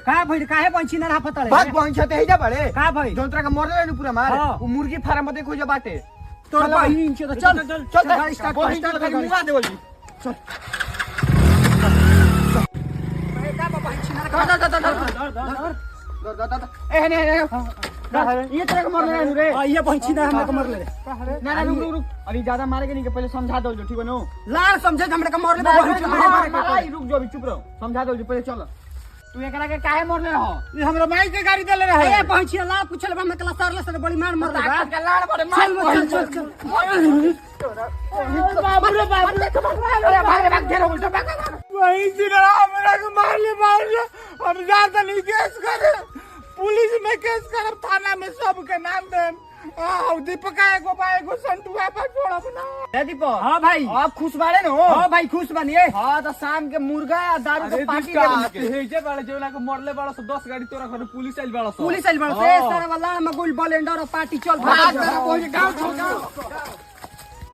का भाई काहे पंछी ना राफत रे बात पंछते हे जा बड़े का भाई जोंतरा का मरले नु पूरा मार हाँ। वो मुर्गी फार्म मते खोजे बाटे तोर बहिन के चल चल गाड़ी स्टार्ट बहिन कर खाली मुंगा देवल चल ए का पंछी ना ए ने ये तरह का मरले नु रे ये पंछी ना हमरा के मरले ना ना रुक रुक अभी ज्यादा मारेगे नहीं के पहले समझा दो जो ठीक है नो लाल समझे हमरा के मरले बहिन रुक जो अभी चुप रहो समझा दो जो पहले चल तू एकरा के काहे मरले हो ये हमरा माई के गाड़ी देले रहे ए पंछी ला पूछले हम कला सरले से बड़ी मार मरले बा के लाड़ बड़े मार चल बाबू रे भाग भाग घेरो उल्टा भाग वही जिना हमरा के मारले हम ज्यादा नहीं केस करे पुलिस में केस करब थाना में सबके नाम देम दीपक एगो बा एगो संटुआ पर छोड़ब ना ए दीपक हां भाई आप खुश बाड़े न हां भाई खुश बनिए हां तो शाम के मुर्गा दारू के पार्टी दे हे जे बाड़े जेला के मरले बाड़ा से 10 गाड़ी तोरा घर पुलिस आइल बाड़ा से पुलिस आइल बड़ से सारा वाला में गोल बलेंडर और पार्टी चल भाग पहुंच गांव